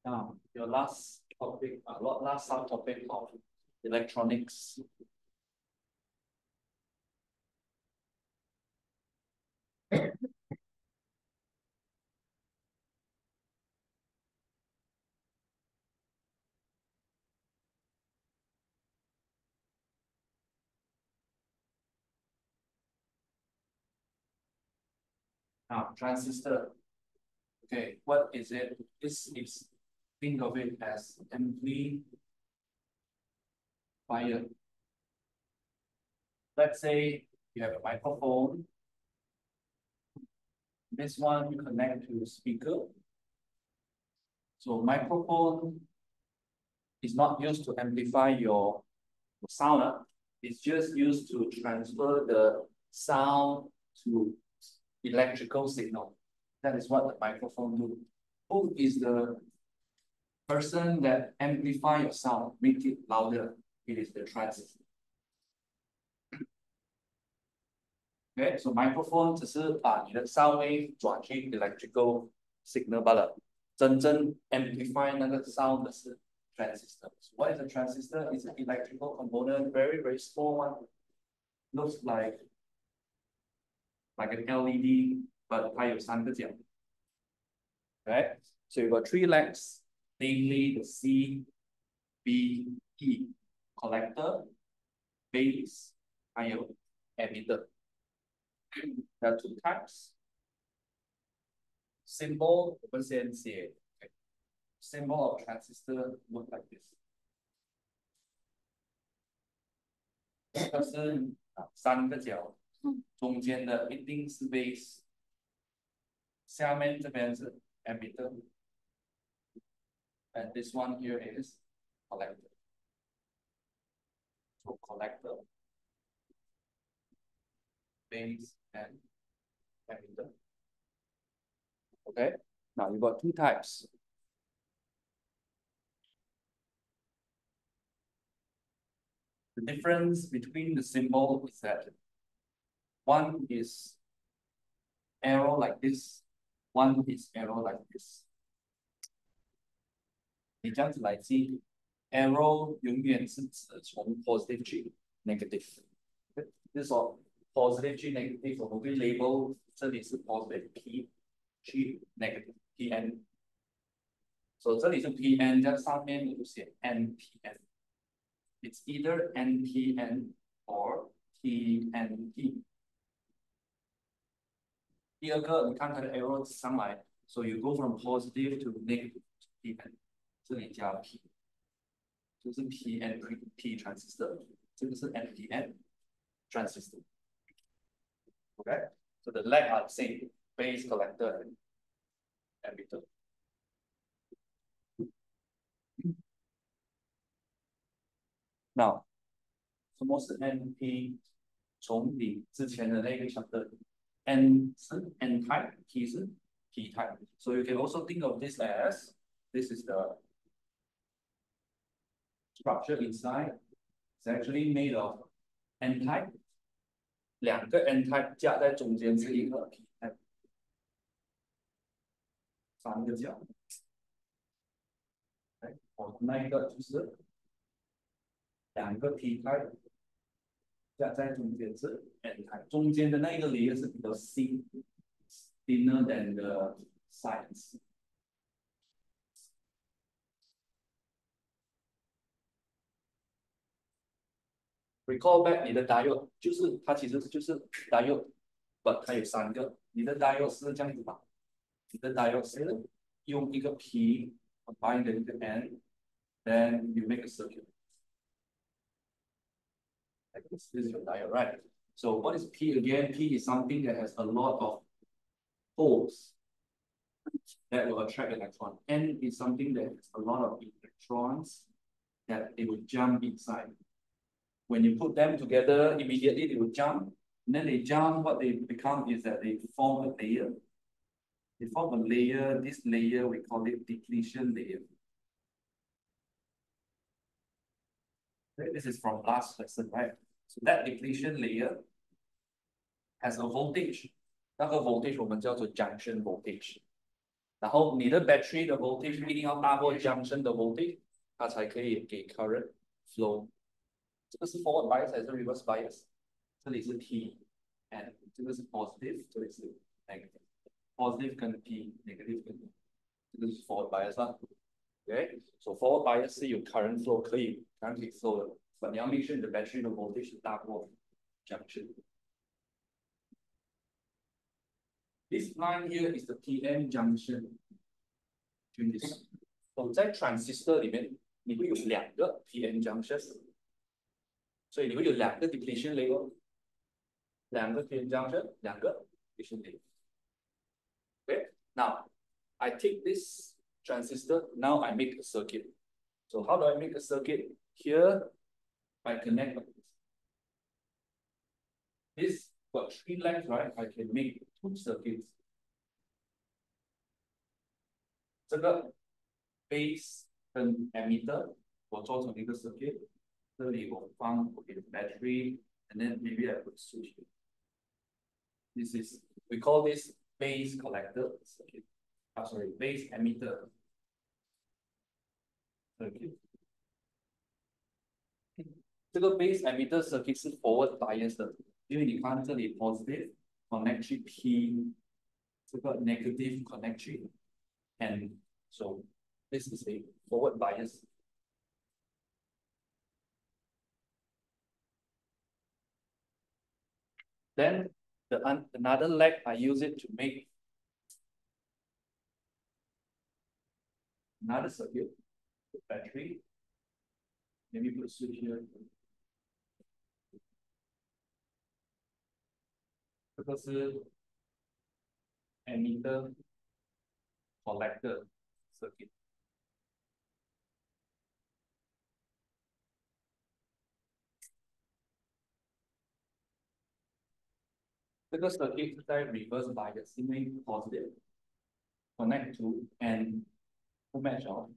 Now, your last topic, last subtopic of electronics. Now, transistor. Okay, what is it? This is, think of it as amplifier. Let's say you have a microphone. This one you connect to the speaker. So microphone is not used to amplify your sound. It's just used to transfer the sound to electrical signal. That is what the microphone do. Who is the person that amplify your sound, make it louder? It is the transistor. Okay, so microphone 只是把你的 sound wave 转去 electrical signal 罢了。真正 amplify 那个 sound 的是 transistor. So what is a transistor? It's an electrical component, very, very small one. Looks like an LED, but 它有三个角。Right? So you've got three legs, namely the C, B, E, collector, base, 还有 emitter. There are two types. Symbol, 我们先写 symbol of transistor look like this. 这是三个角，中间的一定是 base， 下面这边是 emitter, and this one here is collector. So collector, base, and emitter. Okay, now you've got two types. The difference between the symbol is that one is arrow like this, one is arrow like this. 你这样子来记 ，arrow 永远是指从 positive 去 negative。就是说 positive 去 negative， 我们会 label 这里是 positive P 去 negative PN。所以这里是 PN， 在上面你就写 NPN。It's either NPN or TNP。第二个，你看它的 arrow 上来 ，so you go from positive to negative to PN， 这里加 P， 就是 PNP transistor， 这个是 NPN transistor。Okay, so the leg are the same, base, collector, and emitter. Now, 什么是 NP？ 从你之前的那个讲的 N 是 N type, P 是 P type. So you can also think of this as this is the structure inside. It's actually made of N type. 两个 N type 加在中间是一个 P type。三个角。那一个就是两个 P type 加在中间是 N type， 中间的那一个 layer 是比较 thinner than the sides。Recall back 你的 diode 就是它其实就是 diode， but 它有三个。你的 diode 是这样子吧？你的 diode 是用一个 P combine 的一个 N，then you make a circuit. Like this is your diode, right? So what is P again? P is something that has a lot of holes that will attract electron. N is something that has a lot of electrons that they will jump inside. When you put them together, immediately they will jump. And then they jump, what they become is that they form a layer. They form a layer, this layer, we call it depletion layer. Okay, this is from last lesson, right? So that depletion layer has a voltage. 那个 voltage 我们叫做 junction voltage. 然后你的 battery 的 voltage 一定要大过 junction 的 voltage，它才可以给 current flow。这个是 forward bias 还是 reverse bias？这里是 P，and 这个是 positive，这里是 negative。positive 跟 P，negative 跟 P， 这个是 forward bias 啦。OK，so forward bias 是有 current flow 可以 flow 的，但你要 make sure 你的 battery 的 voltage 大过 junction。This line here is the PN junction. So 在 transistor 里面，你会有两个 PN junction， 所以你会有两个 depletion layer， 两个 PN junction， 两个 depletion layer。Okay, now I take this transistor, now I make a circuit. So how do I make a circuit? Here, I connect this got three lengths, right? I can make two circuits. 这个 base 跟 emitter 我做成一个 circuit， 这里我放 battery and then maybe I put switch. This is, we call this base collector circuit. Sorry, base emitter circuit. 这个 base emitter circuit 是 forward bias 的，因为你看这里 positive connect 去 P， 这个 negative connect 去 N， so this is a forward bias. Then another leg I use it to make another circuit, battery. Maybe put a switch here. 这个是 emitter collector circuit. 这个 circuit 是在 reverse bias， 因为 positive connect to and who match off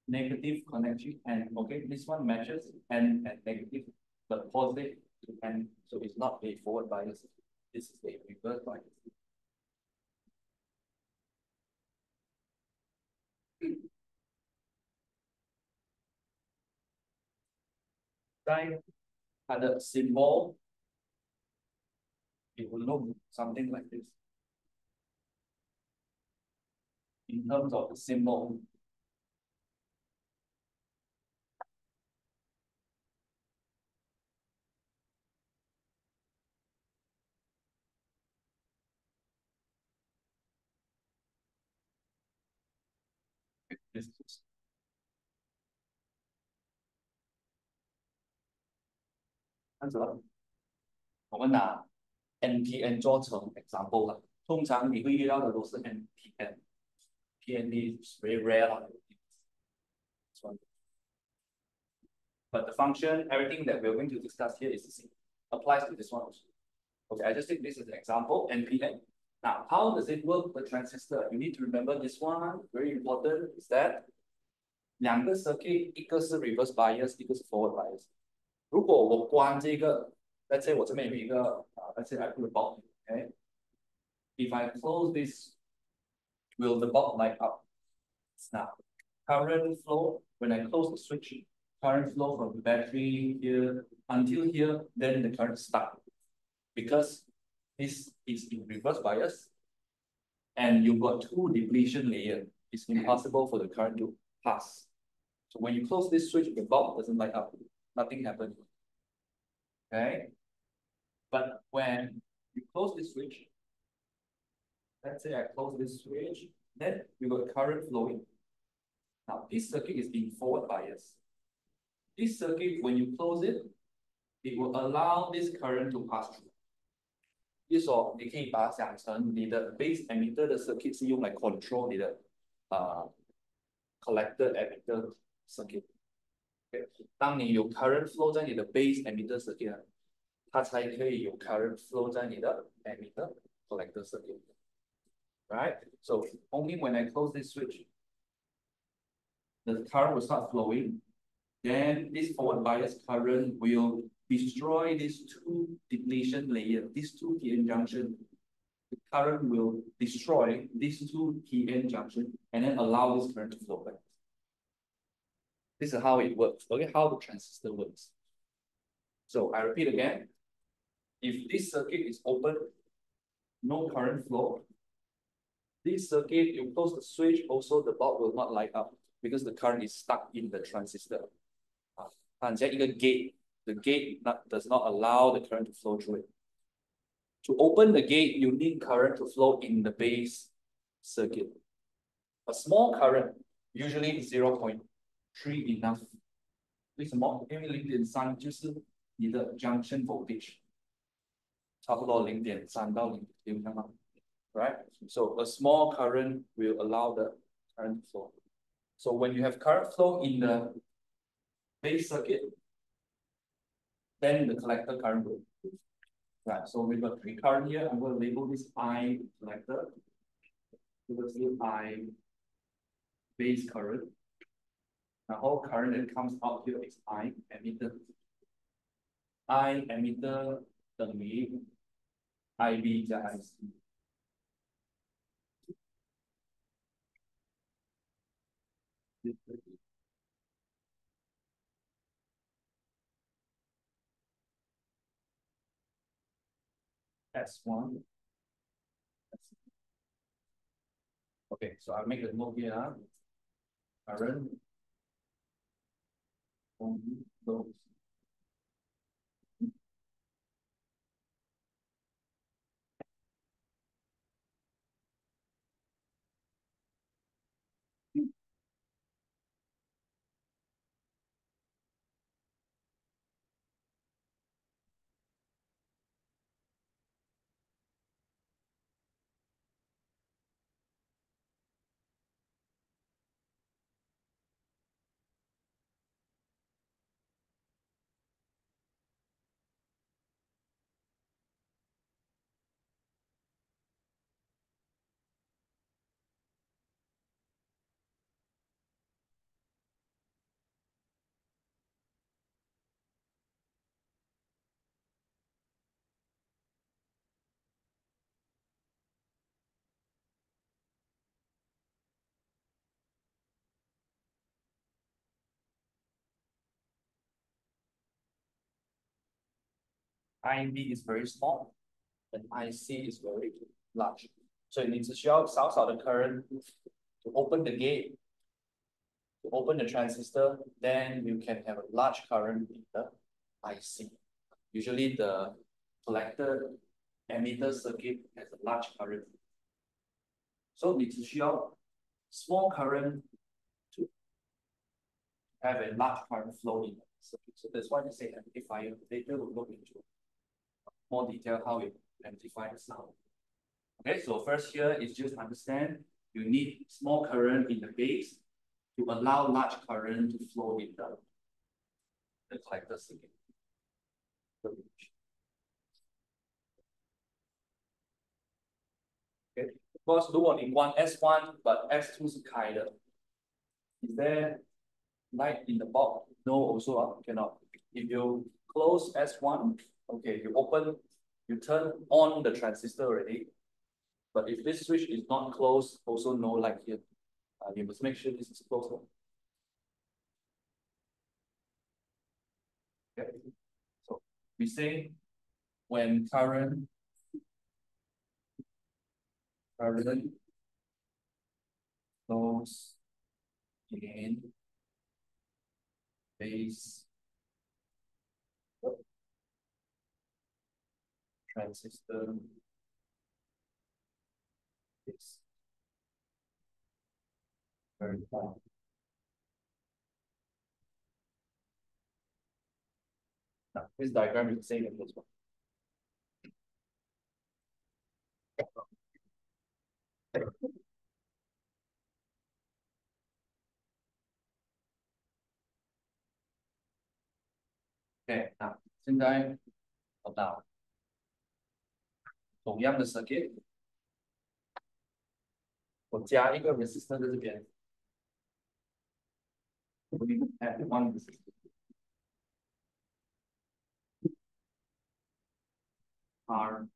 negative connect to and okay, this one matches and negative, but positive to and so it's not a forward bias. This is a reverse bias. 在它的 symbol, it will look something like this. In terms of the symbol, this is 这样子了。我们拿 NPN 做成 example 了，通常你会遇到的都是 NPN，PND is very rare 啦。But the function, everything that we're going to discuss here is the same, applies to this one also. Okay, I just take this as an example, NPN. Now, how does it work with transistor? You need to remember this one, very important, is that 两个 circuit， 一个是 reverse bias， 一个是 forward bias。如果我关这个 ，let's say 我这边有一个let's say I put a bulb, okay? If I close this, will the bulb light up? Now, current flow, when I close the switch, current flow from the battery here until here, then the current stop. Because this is in reverse bias, and you've got two depletion layers, it's impossible for the current to pass. So when you close this switch, the bulb doesn't light up, nothing happens. Okay? But when you close this switch, let's say I close this switch, then you got current flowing. Now this circuit is being forward biased. This circuit, when you close it, it will allow this current to pass through. 就是说，你可以把它想成你的 base emitter 的 circuit 是用来 control 你的collector emitter circuit。Okay? 当你有 current flow 在你的 base emitter circuit， 它才可以有 current flow 在你的 emitter collector circuit。Right? So only when I close this switch, the current will start flowing. Then this forward bias current will destroy these two depletion layers, these two PN junction. the current will destroy these two PN junctions and then allow this current to flow back. This is how it works. Okay, how the transistor works. So I repeat again. If this circuit is open, no current flow. This circuit, you close the switch, also the bulb will not light up because the current is stuck in the transistor. 很像一个 gate, the gate does not allow the current to flow through it. To open the gate, you need current to flow in the base circuit. A small current, usually 0.3 enough. 为什么？因为0.3就是你的 junction voltage， 差不多0.3到0.6看到 ，right? So a small current will allow the current flow. So when you have current flow in the base circuit, then the collector current will. Right, so we've got 3 current here. I'm going to label this I collector. Let's do I base current. Now all current that comes out here is I emitter. I emitter 等于 IB 加 IC. S1. Okay, so I'll make a note here. Current on those. IB is very small and IC is very large. So you need to show the current to open the gate, to open the transistor, then you can have a large current in the IC. Usually the collector emitter circuit has a large current. So you need to show small current to have a large current flow in the circuit. So that's why they say amplifier. Later we'll look into more detail how you amplify the sound. Okay, so first here is just understand you need small current in the base to allow large current to flow in the collector circuit. Okay, of course, 如果你关 S1 but S2 是开的 is there light in the bulb? No, also cannot. If you close S1, okay, you turn on the transistor already. But if this switch is not closed, also no light here. You must make sure this is closed. Okay. So we say when current flows in base transistor is very far. Now, this diagram is the same as this one. Okay, 那现在好到同样的 circuit， 我加一个 resistor 在这边 ，we add one resistor R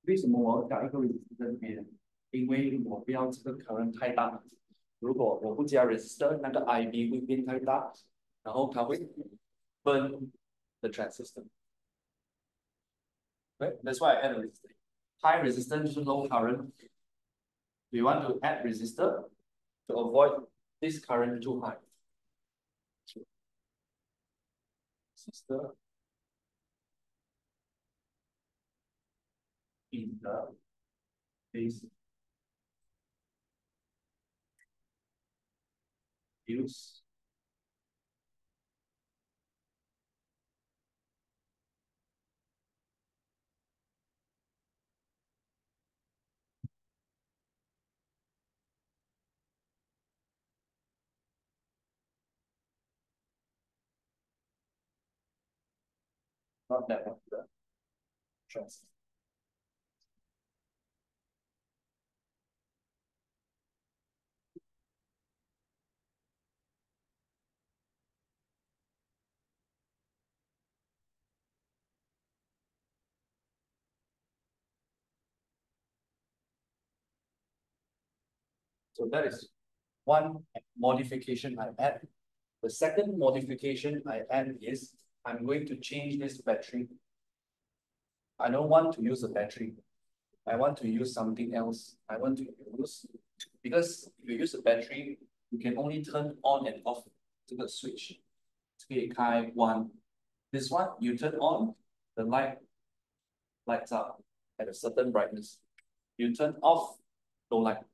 为什么我要加一个 resistor 在这边？因为我不要这个 current 太大。如果我不加 resistor，那个 IB 会变太大，然后它会 burn the transistor. Right? That's why I add a resistor. High resistance to low current. We want to add resistor to avoid this current too high. Resistor in the base use not that of the transistor. So that is one modification I add. The second modification I add is I'm going to change this battery. I don't want to use a battery. I want to use something else. I want to use, because if you use a battery, you can only turn on and off the switch. Okay, kai one. This one, you turn on, the lights up at a certain brightness. You turn off, no light.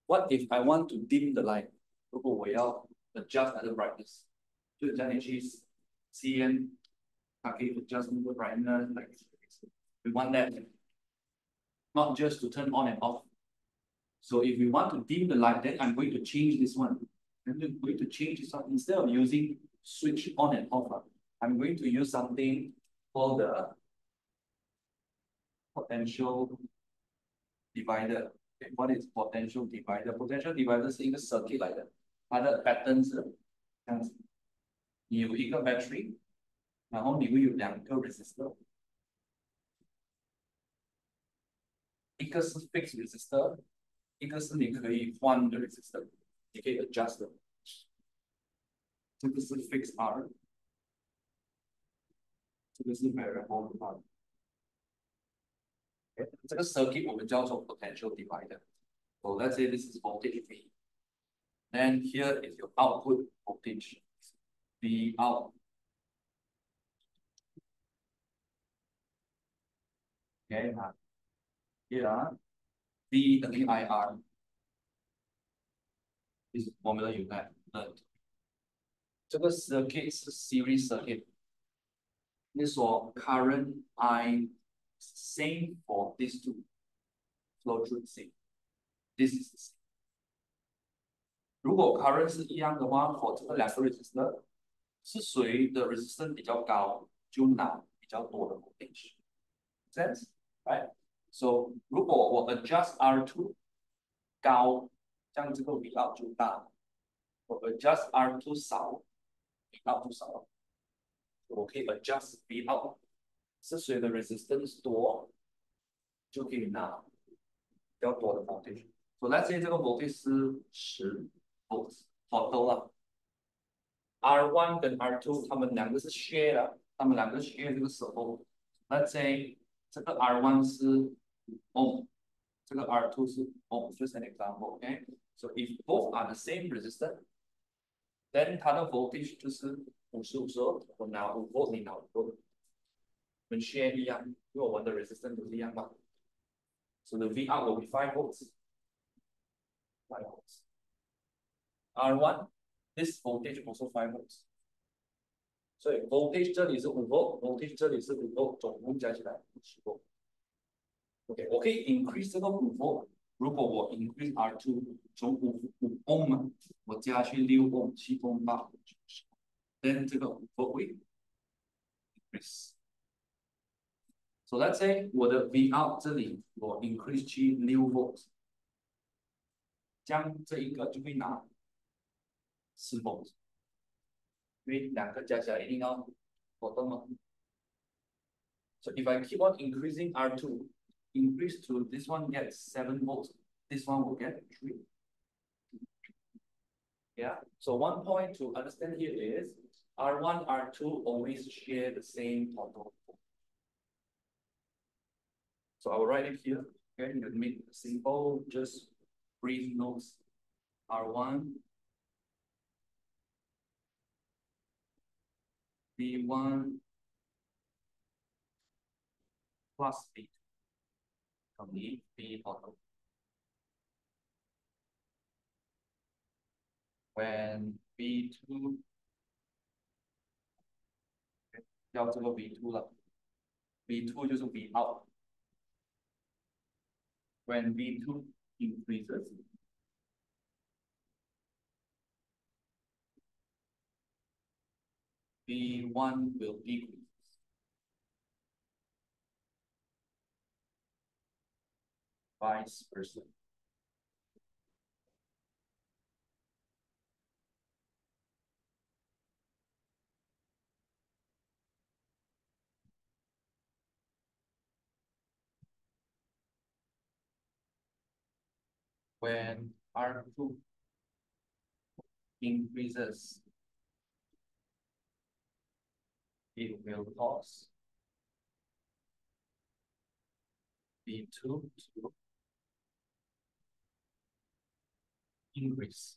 What if I want to dim the light? 如果我要 adjust 它的 brightness， 就叫你去 CN， 它可以 adjust 那个 brightness like we want that, not just to turn on and off. So if we want to dim the light, then I'm going to change this one. I'm going to change this one. Instead of using switch on and off, I'm going to use something called the potential divider. Okay, what is potential divider? Potential divider 是一个 circuit 来的，它的 pattern 是这样子。你有一个 battery， 然后你会有两个 resistor， 一个是 fixed resistor， 一个是你可以换的 resistor， 你可以 adjust 的。这个是 fixed R， 这个是 variable R。Okay, 这个 circuit 我们叫做 potential divider. So let's say this is voltage V. Then here is your output voltage, V out. Okay, here V 等于 IR. This is formula you have learned. 这个 circuit 是 series circuit. 你说 current I same for these two flow through same. This is the same. 如果 current 是一样的话 ，for 这个两个 resistor 是谁的 resistance 比较高，就拿比较多的 voltage。Sense, right? So 如果我 adjust R2 高，这样这个 V out 就大。我 adjust R2 少 ，V out 就少。我可以 adjust V out， 是谁的 resistance 多，就可以拿比较多的 voltage。So let's say 这个 voltage 是10 volts total 了。R1 跟 R2 他们两个是 share 的，他们两个 share 这个时候 ，let's say 这个 R1 是5 ohm， 这个 R2 是 ohm，just an example，OK？ So if both are the same resistor, then 它的 voltage 就是50，我拿5 volt， 你拿5 volt， 我们 share 一样，因为我们的 resistance 都是一样嘛。So the V out will be 5 volts. 5 volts. R1, this voltage also 5 volts. 所以 voltage 这里是5 volt， voltage 这里是5 volt， 总共加起来10 volt。OK， 我可以 increase 这个5 volt。如果我 increase R2 从5 ohm 我加去6 ohm、7 ohm、8 ohm，then 这个5 volt 会 increase。So let's say 我的 V out 这里我 increase 去6 volt， 这样这一个就会拿4 volt。因为两个加起来一定要活动嘛。So if I keep on increasing R2, increase to this one gets 7 volts, this one will get 3. Yeah, so one point to understand here is R1, R2 always share the same total. So I will write it here. Okay, you can make it simple, just brief notes. R1, B1 plus B2 from the B total. When B2 要这个 B2 了 ，B2 就是 B out。When B2 increases, B1 will decrease. Vice versa. When R2 increases, it will cause B2 to increase.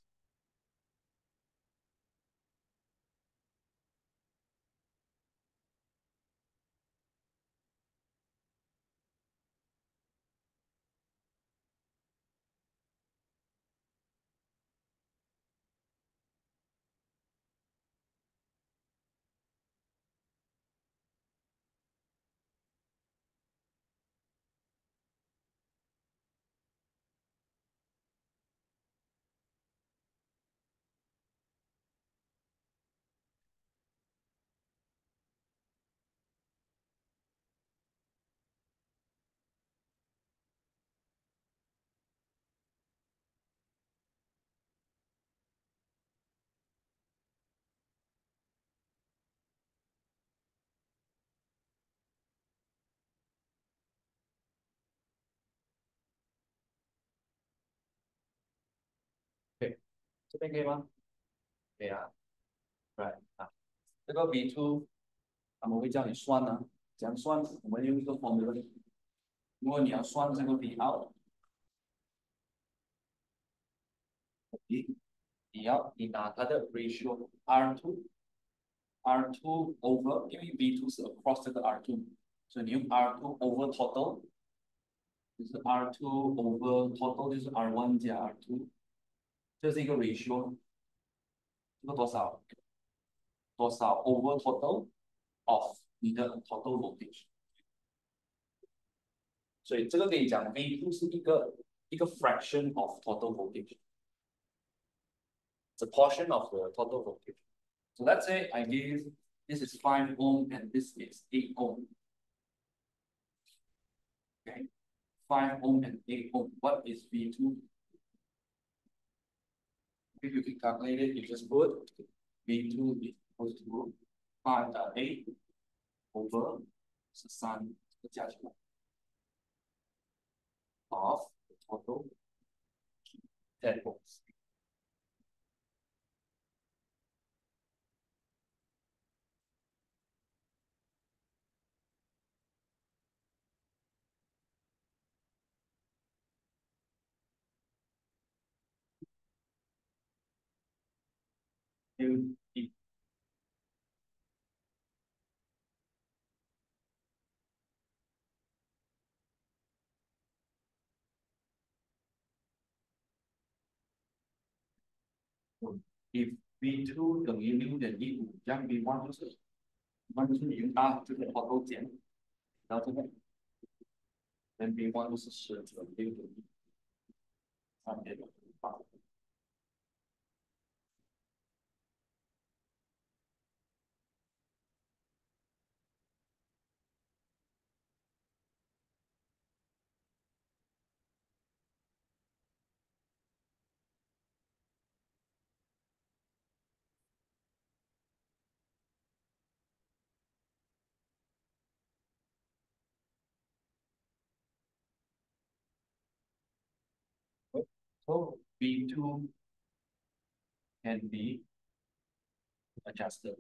OK，这边可以吗？可以啊。Right 啊，这个 B2 他们会叫你算呢、怎样算？我们用一个 formula。如果你要算这个 B out，你拿它的 ratio R2 over，因为 B2 是 across 这个 R2，所以你用 R2 over total，就是 R2 over total 就是 R1 加 R2，这是一个 ratio，这个多少 over total of 你的 total voltage。所以这个可以讲 V2 是一个 fraction of total voltage。It's a portion of the total voltage. So let's say I give this is 5 ohm and this is 8 ohm. Okay, 5 ohm and 8 ohm. What is V2? If you can calculate it, you just put V2 equals to 8 over 13的加起来 of the total 10 ohms. If V2 等于6.15，这样 V1 就是你用大这个 total 减，然后这个 then V1 就是10.6.1，3.8。So V2 can be adjusted.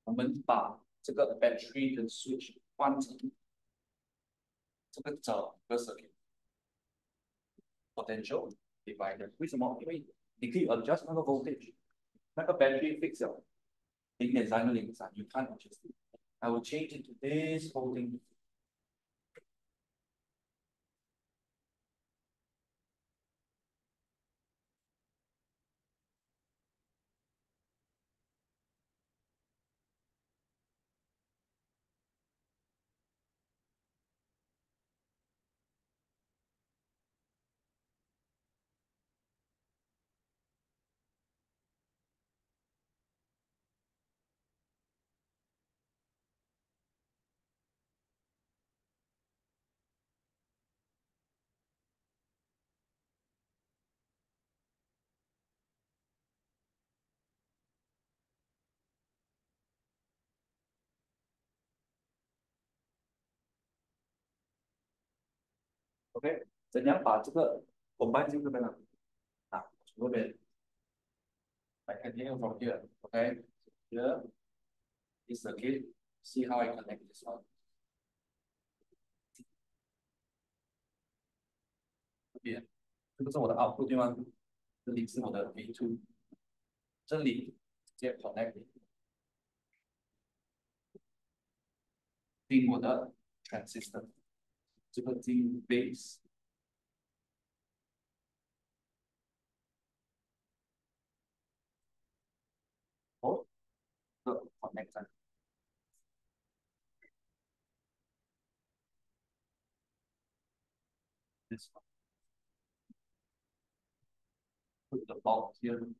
我们把这个 battery 跟 switch 换成这个整个 circuit potential divider。为什么？因为你可以 adjust 那个 voltage，那个 battery fix 了0.3跟0.3 ，you can't adjust it. I will change it to this whole thing. OK，怎样把这个 combine 进这边呢？啊，从这边 I continue from here. OK, here is circuit. See how I connect this one. 这边，这个是我的 output 对吗？这里是我的 V2，这里直接 connect 进我的 transistor，这个进 base。哦，这个 connect 在 this one. Put the bulb here.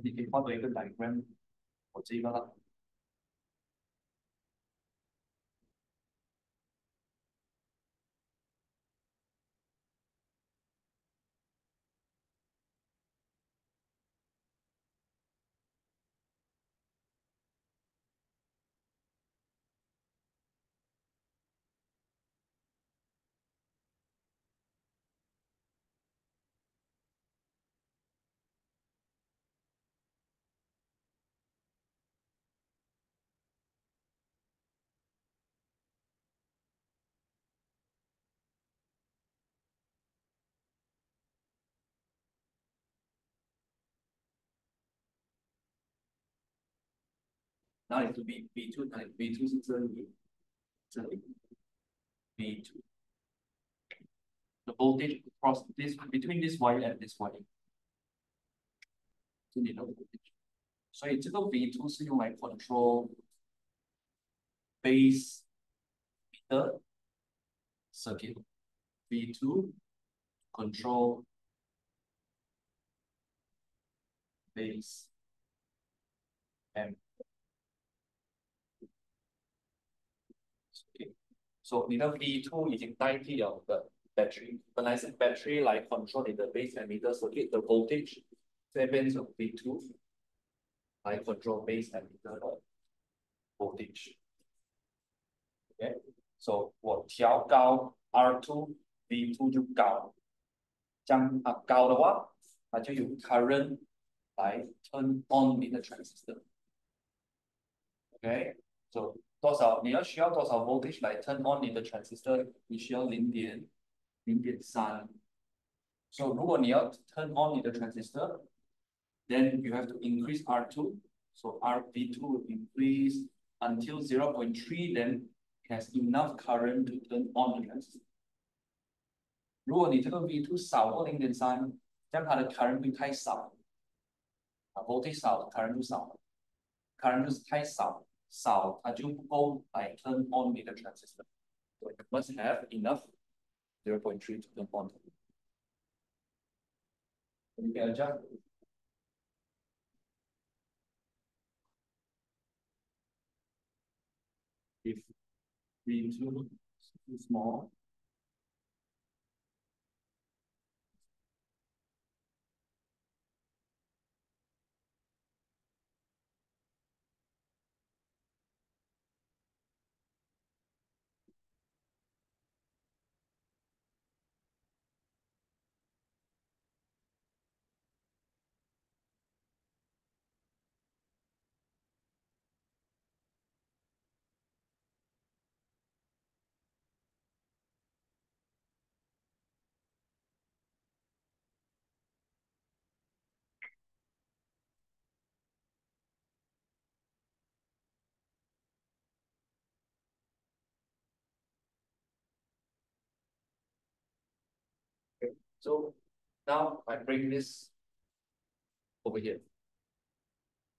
你可以画多一个 diagram，我这个了。哪里是 V2？哪里 V2 是这里，这里 V2。The voltage across this between this wire and this wire，这里的 voltage。所以这个 V2 是用来 control base 的 circuit。V2 control base and circuit。So 你的 V2 已经代替了你的 battery，本来是 battery 来 control 你的 base emitter circuit 的 voltage，这边是 V2 来 control base emitter 的 voltage。OK，so 我调高 R2，V2 就高，这样它高的话，它就有 current 来 turn on 你的 transistor。OK，so 多少你需要多少 voltage 来 turn on 你的 transistor？你需要0.3。So 如果你要 turn on 你的 transistor，then you have to increase R2. So RV2 will increase until 0.3, then it has enough current to turn on the transistor. 如果你这个 V2 少过0.3，这样它的 current 会太少，voltage 少 current 就少 current 就是太少它就不够来 turn on 你的 transistor。So it must have enough 0.3 to turn on. You can adjust. V2 too small. Okay. So now I bring this over here.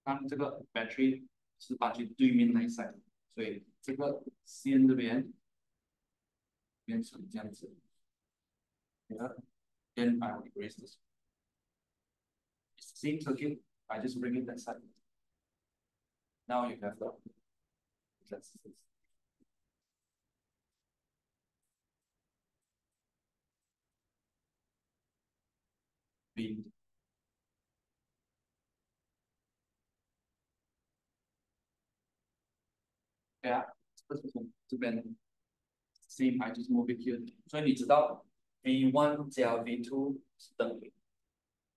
看这个 battery 是把去对面那一 side，所以这个线这边变成这样子。Yeah. Then I will erase this. It's the same circuit. I just bring it that side. Now you have the transistors. B. Yeah. 这是从这边 same I just move it here. 所以你知道 V1 加 V2 是等于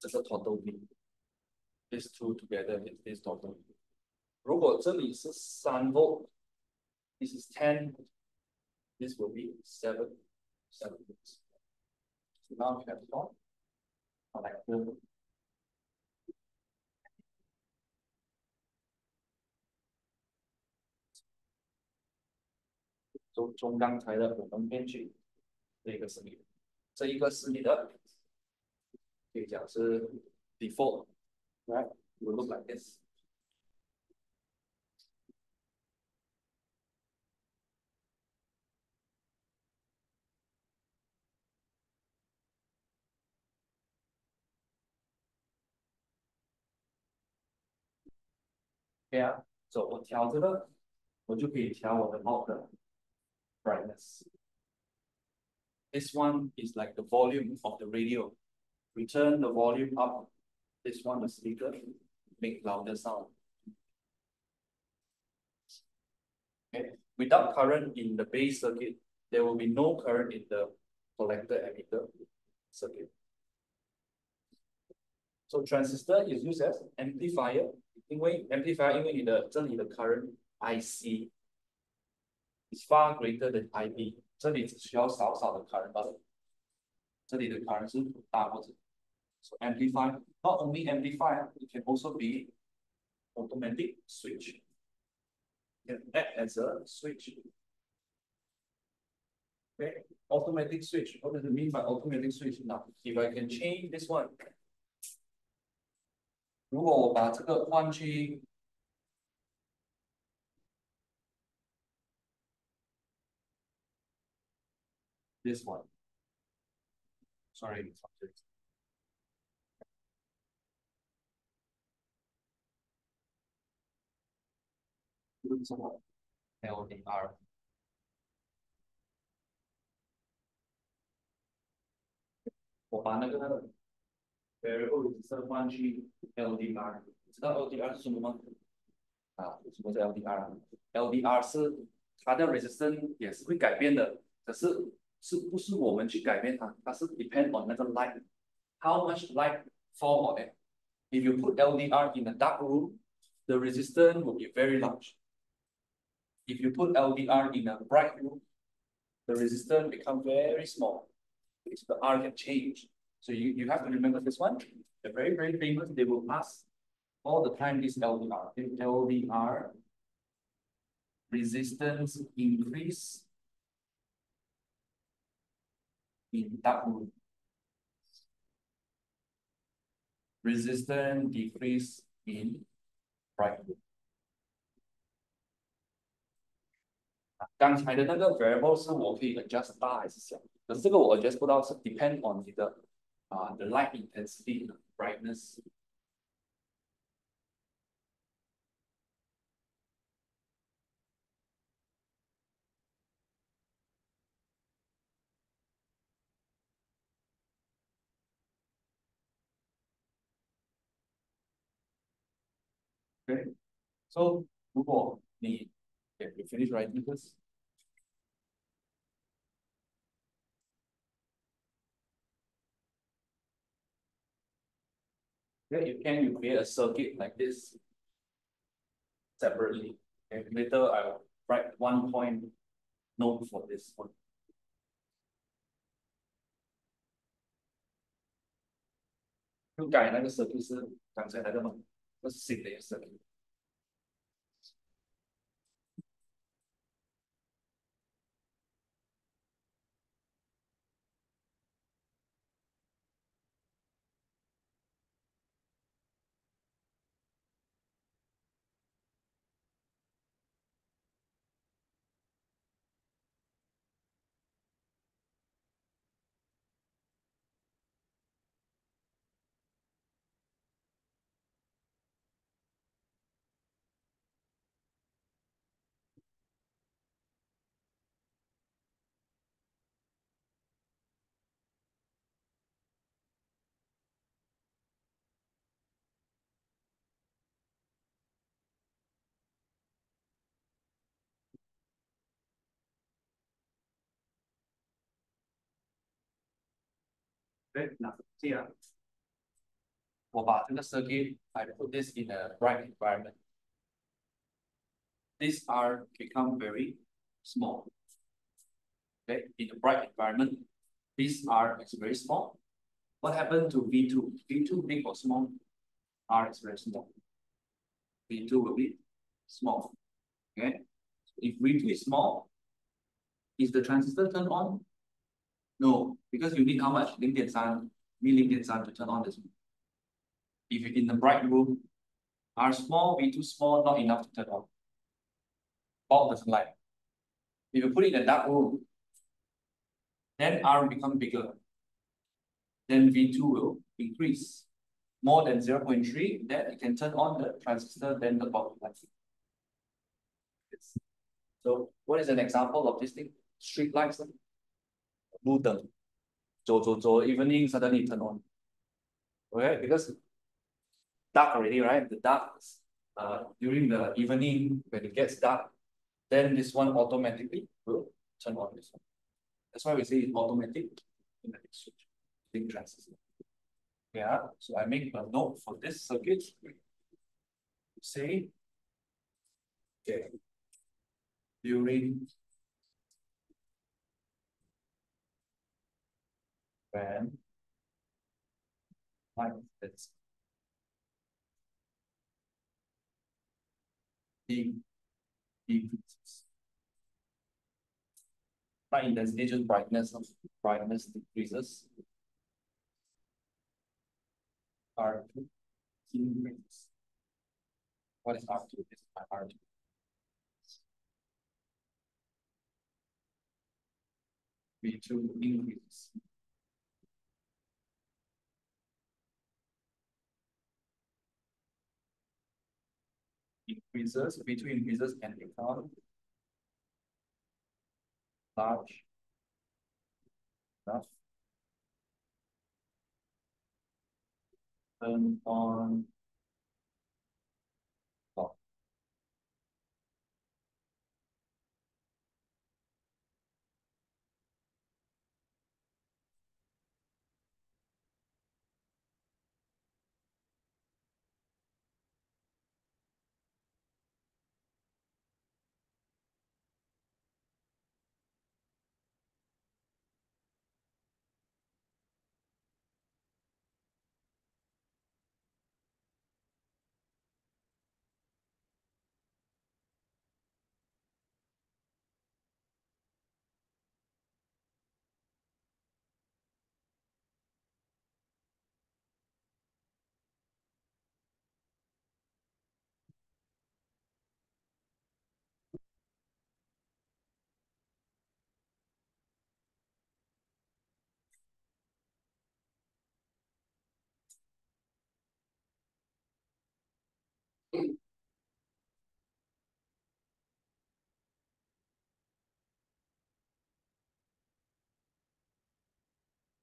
这个 total V. These two together is this total V. 如果这里是3 volt, this is 10, this will be 7 volts. So now we have one connector. 从刚才的我们编曲，这一个是你的，这一个是你的，可以讲是 default, right? It will look like this. Yeah, so 我调这个，我就可以调我的 out 的 brightness. This one is like the volume of the radio. We turn the volume up. This one, the speaker, make louder sound. Okay. Without current in the base circuit, there will be no current in the collector emitter circuit. So transistor is used as amplifier. 因为 amplifier 因为你的这里的 current IC is far greater than IB， 这里只需要少少的 current 罢了，这里的 current 是大过这。So amplifier, not only amplifier, it can also be automatic switch. It can act as a switch. Okay, automatic switch. What does it mean by automatic switch? Now, if I can change this one, 如果我把这个换去 this one, sorry, LDR. 我把那个 variable resistor 换去 LDR， 知道 LDR 是什么吗？啊，什么是 LDR？LDR 是它的 resistance 也是会改变的，可是不是我们去改变它，它是 depend on 那个 light，how much light fall on it. If you put LDR in a dark room, the resistance will be very large. If you put LDR in a bright room, the resistance become very small. So the R can change. So you have to remember this one. The very, very famous, they will ask all the time is LDR. If LDR resistance increase in dark room, resistance decrease in bright room. 刚才的那个 variable 是我可以 adjust 大还是小，可是这个我 adjust 不到，是 depend on 你的the light intensity brightness. Okay, so 如果你 okay, you finish writing first. Okay, you create a circuit like this separately. Okay, later I will write 1 point note for this one. 就改那个 circuit 是刚才那个吗？这是新的一个 circuit。对，那这样我把这个 circuit I put this in a bright environment. These are become very small. Okay, in a bright environment, these R is very small. What happened to V2? V2 big or small? R is very small. V2 will be small. Okay, if V2 is small, is the transistor turned on? No, because you need how much? 0.3 0.3 to turn on this. If you're in the bright room, R small, V2 small, not enough to turn on. Bulb doesn't light. If you put it in a dark room, then R will become bigger. Then V2 will increase more than 0.3, then you can turn on the transistor, then the bulb will light. So what is an example of this thing? Street lights, blue turn. Evening suddenly turn on. Okay, because dark already, right? The dark during the evening when it gets dark, then this one automatically will turn on this one. That's why we say it's automatic in the switch, big transistor. Yeah, so I make a note for this circuit. Say, okay, during when light is decreases. Light intensity just brightness decreases. R2 increases. What is R2? This is my R2. V2 increases. Increases, V2 increases and become large enough. Turn on clock.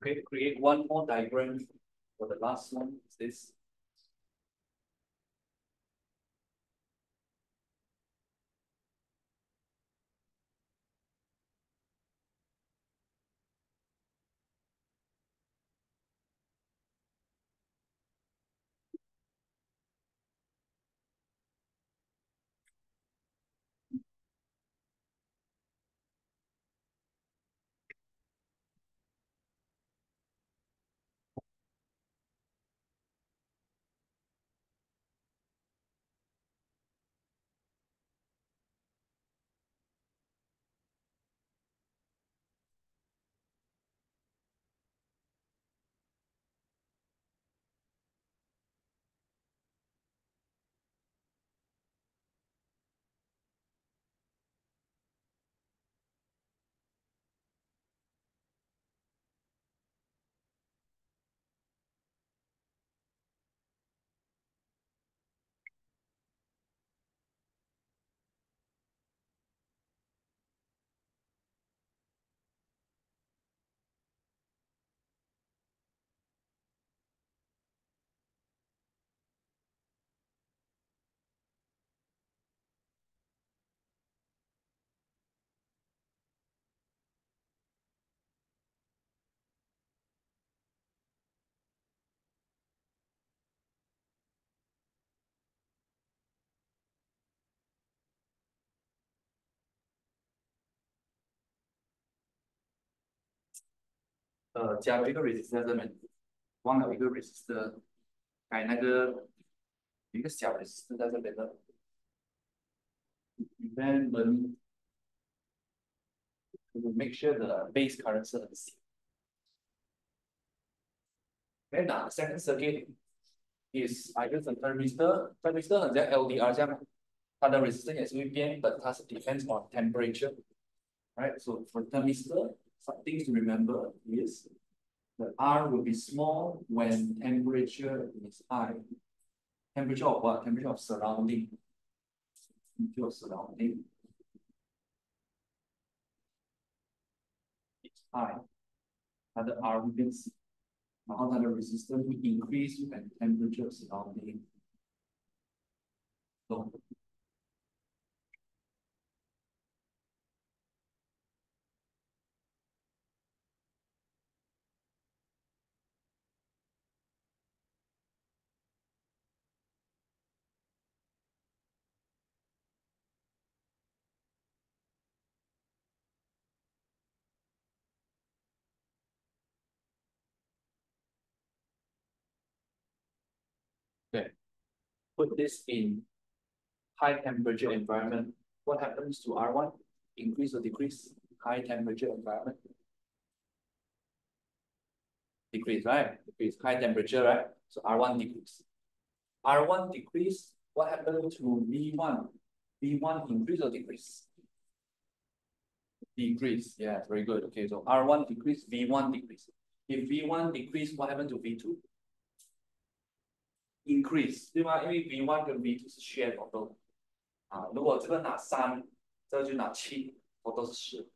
Okay, create one more diagram for the last one. Is this 加了一个 resistor 在这边，忘了一个 resistor，改那个有一个小 resistor 在这边的，then 们 to make sure the base current 是很小。Then the second circuit is I use a thermistor 很像 LDR 这样，它的 resistance 也是会变，but 它是 depends on temperature。Right, so for thermistor, some things to remember is the R will be small when temperature is high. Temperature of what? Temperature of surrounding. Temperature of surrounding is high. 它的 R 会变小，然后它的 resistance 会 increase when temperature surrounding low。对，put this in high temperature environment. What happens to R1? Increase or decrease? High temperature environment. Decrease, right? Decrease. High temperature, right? So R1 decrease. R1 decrease, what happened to V1? V1 increase or decrease? Decrease. Yeah, very good. Okay, so R1 decrease, V1 decrease. If V1 decrease, what happened to V2? Increase, 对吗？因为 V1 跟 V2 是 share 活动啊。如果这个拿3，这个就拿7，活动是10。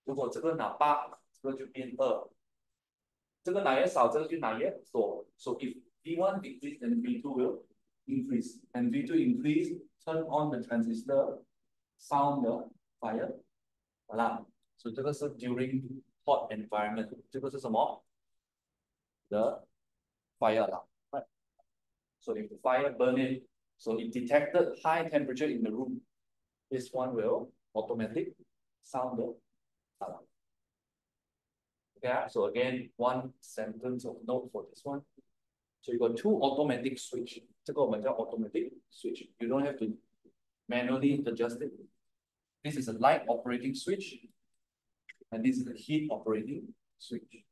如果这个拿8，这个就变2。这个拿越少，这个就拿越多。So if V1 decrease, then V2 will increase. And V2 increase, turn on the transistor, sound the fire alarm. So 这个是 during hot environment. 这个是什么？The fire alarm. Right? So if the fire burn it, so it detected high temperature in the room. This one will automatically sound the alarm. Okay, so again, one sentence of note for this one. So you got two automatic switch. 这个我们叫 automatic switch. You don't have to manually adjust it. This is a light operating switch, and this is a heat operating switch.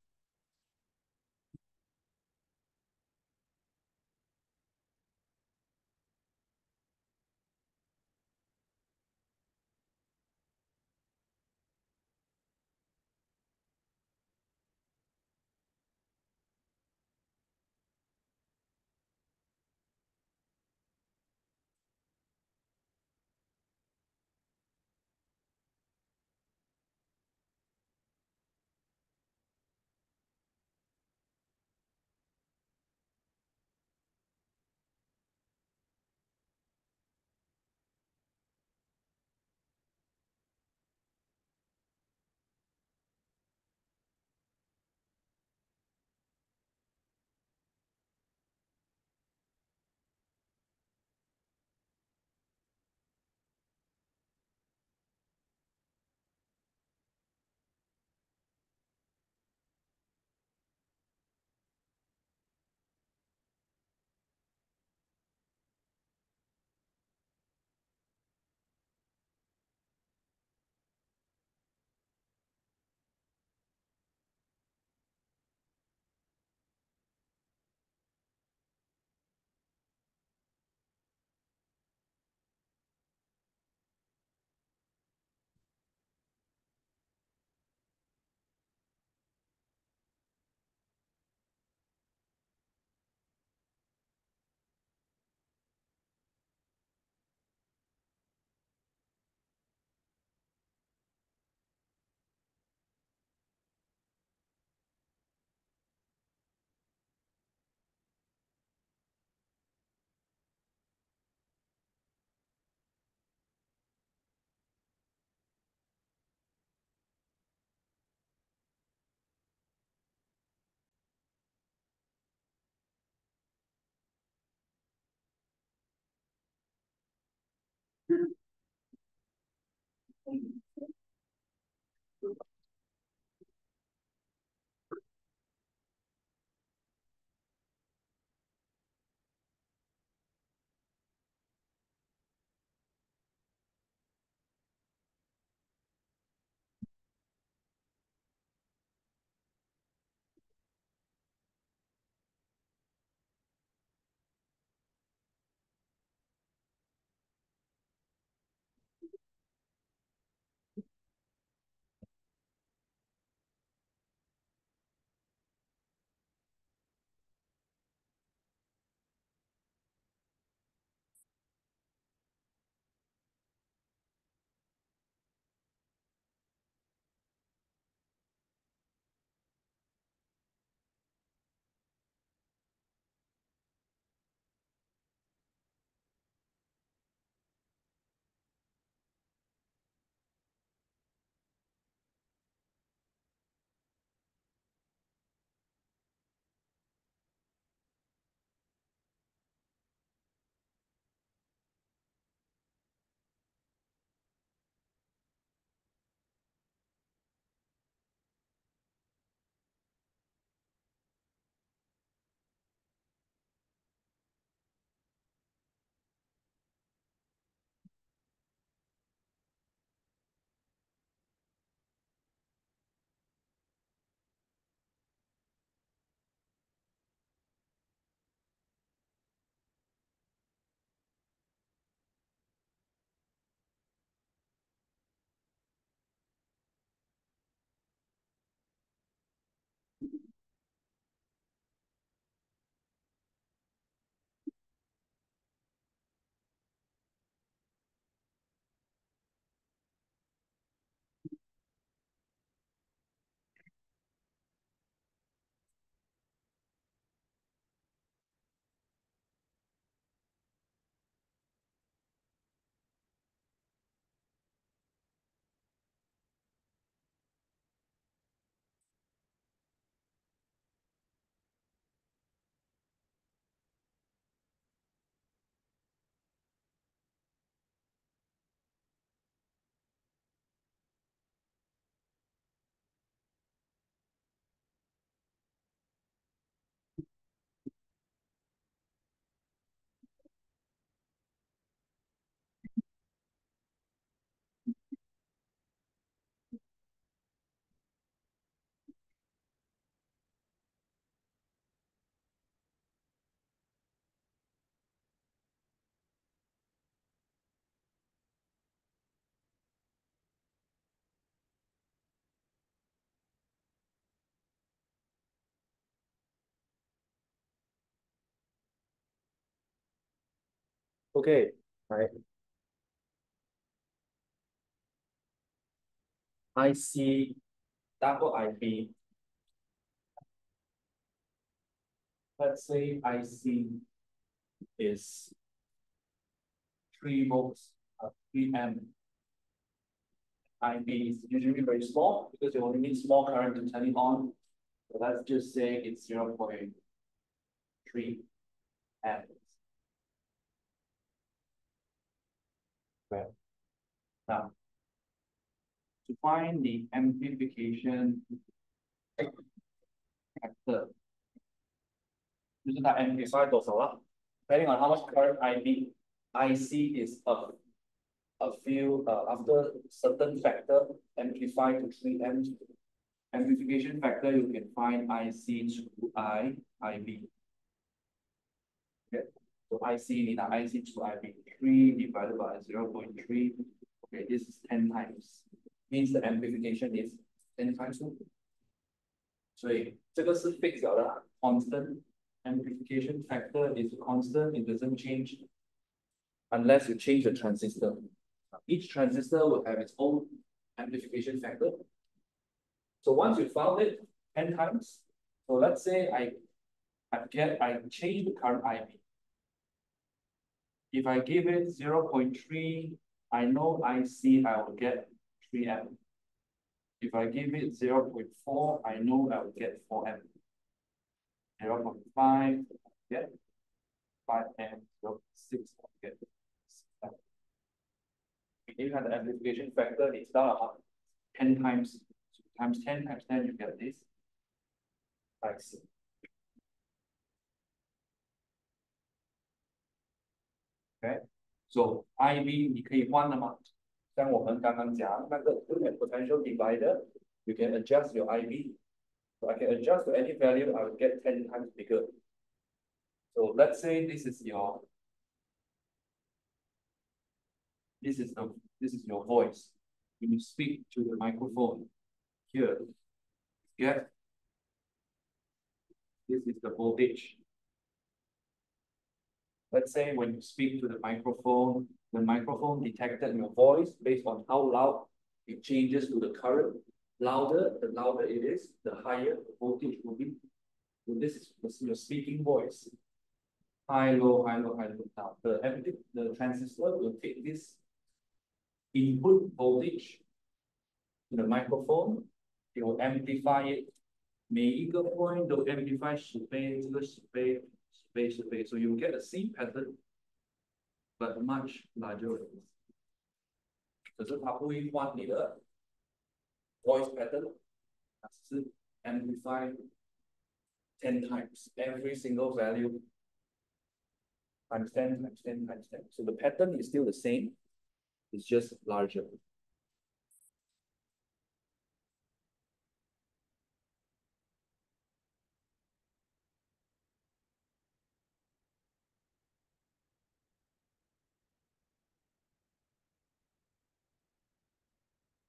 Okay, right. IC double IP. Let's say IC is 3 volts, 3 amp. IB is usually very small because you only need small current to turn it on. So let's just say it's 0.3 amps. Okay. Now, to find the amplification factor, 就是它 amplify 多少了 depending on how much current IC is a few after certain factor amplify to 3 amps. Amplification factor you can find IC to IB. Okay, so IC need IC to IB 3 divided by 0.3. Okay, this is 10 times. Means the amplification is 10 times. 所以这个是 fixed 了的 constant amplification factor is constant, it doesn't change unless you change the transistor. Each transistor will have its own amplification factor. So once you found it 10 times, so let's say I change the current IB. If I give it 0.3, I know IC I will get 3 amp. If I give it 0.4, I know I will get 4 amp. 0.5, get 5 amp, 0.6, get 6 amp. If you have the amplification factor, it's down about 10 times. So times 10 times 10, you get this. IC. Okay, so IB 你可以换的吗？像我们刚刚讲那个 potential divider, you can adjust your IB. So I can adjust to any value, I will get 10 times bigger. So let's say this is your voice. When you speak to the microphone here, get this is the voltage. Let's say when you speak to the microphone detected your voice based on how loud it changes to the current. The louder it is, the higher the voltage will be. So this is your speaking voice. High, low, high, low, high, low. Now the transistor will take this input voltage to the microphone. It will amplify it. 每一个 point 都 amplify 10倍，这个10倍。So you get a same pattern, but much larger. 可是它不会换你的 voice pattern, 它只是 amplify 10 times every single value times 10 times 10 times 10. So the pattern is still the same, it's just larger.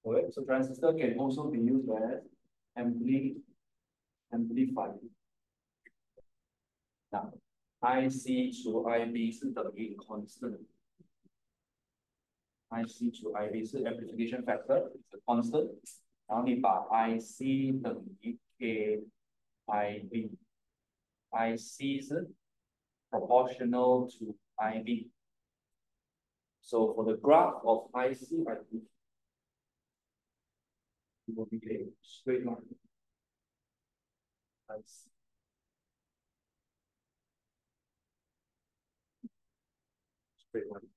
Okay, so transistor can also be used as amplifier. Now, IC to IB 是等于 constant. IC to IB 是 amplification factor, it's a constant. 然后你把 IC 等于 IC 是 proportional to IB. So for the graph of IC, it will be a straight line. IC. Straight line.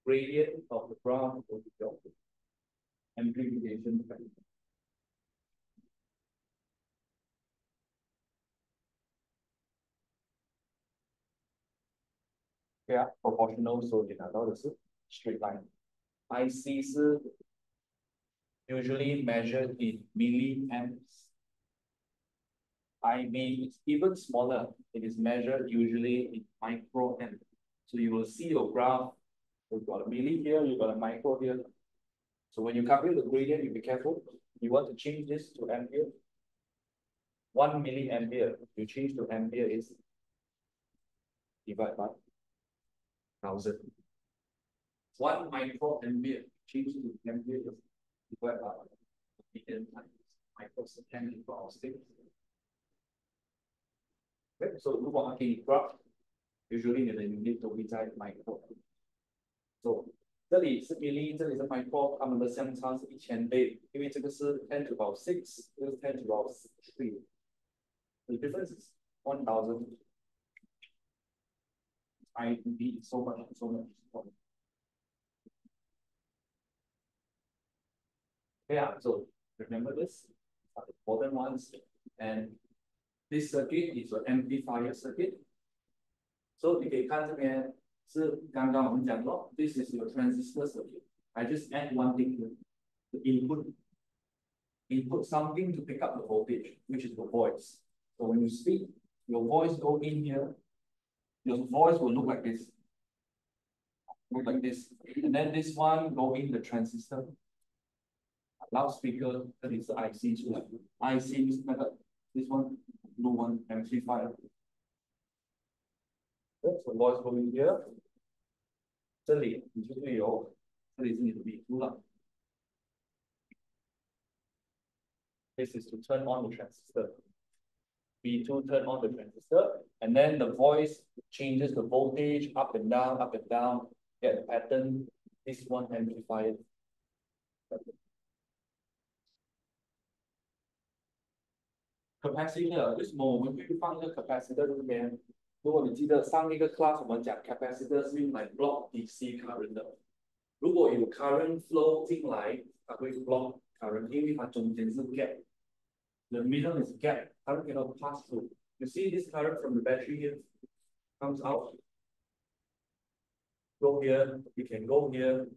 Gradient of the graph will be the amplification factor. Yeah, proportional, so 你拿到的是 straight line. IC 是 usually measured in milliamps. IB is even smaller. It is measured usually in microamp. So you will see your graph. You've got a milli here, you've got a micro here. So when you calculate the gradient, you be careful. You want to change this to ampere. 1 milliampere. You change to ampere is divided by thousand. 1 microampere change to ampere is divided by a million times microsecond into our state. Okay, so 如果它给你 graph, usually 你的 unit 都会在 micro。So 这里是 milli， 这里是 micro， 它们的相差是1000倍，因为这个是 10 to the power 6， 这个是10 to the power 3。The difference is 1000. I need so much, so much. Yeah, so remember this, the important ones. And this circuit is an amplifier circuit. So 你可以看这边是刚刚我们讲咯 this is your transistor circuit. I just add one thing here, the input something to pick up the voltage, which is the voice. So when you speak, your voice go in here, your voice will look like this. Look like this. And then this one go in the transistor. Loudspeaker, that is the IC 出来 IC 是那个 this one, blue one, amplifier. So voice go in here. 这里你就会有，这里是你的 V2 了。This is to turn on the transistor. V2 turn on the transistor, and then the voice changes the voltage up and down, get the pattern. This one amplifier. Capacitor 为什么我们会放一个 capacitor 这边？如果你记得上一个 class 我们讲 capacitor 是用来 block DC current 的。如果有 current flow 进来，它会 block current，因为它中间是 gap。The middle is gap. Current cannot pass through. You see this current from the battery here comes out. Go here, you can go here,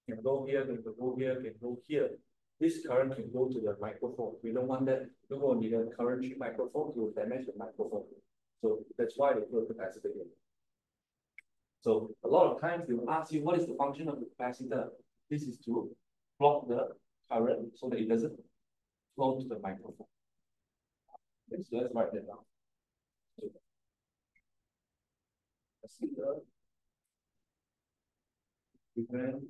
can go here, can go here, can go here. This current can go to the microphone. We don't want that. You go need a current to microphone to damage the microphone. So that's why they put a capacitor here. So a lot of times they will ask you what is the function of the capacitor. This is to block the current so that it doesn't flow to the microphone. Okay, so let's write that down. Capacitor prevent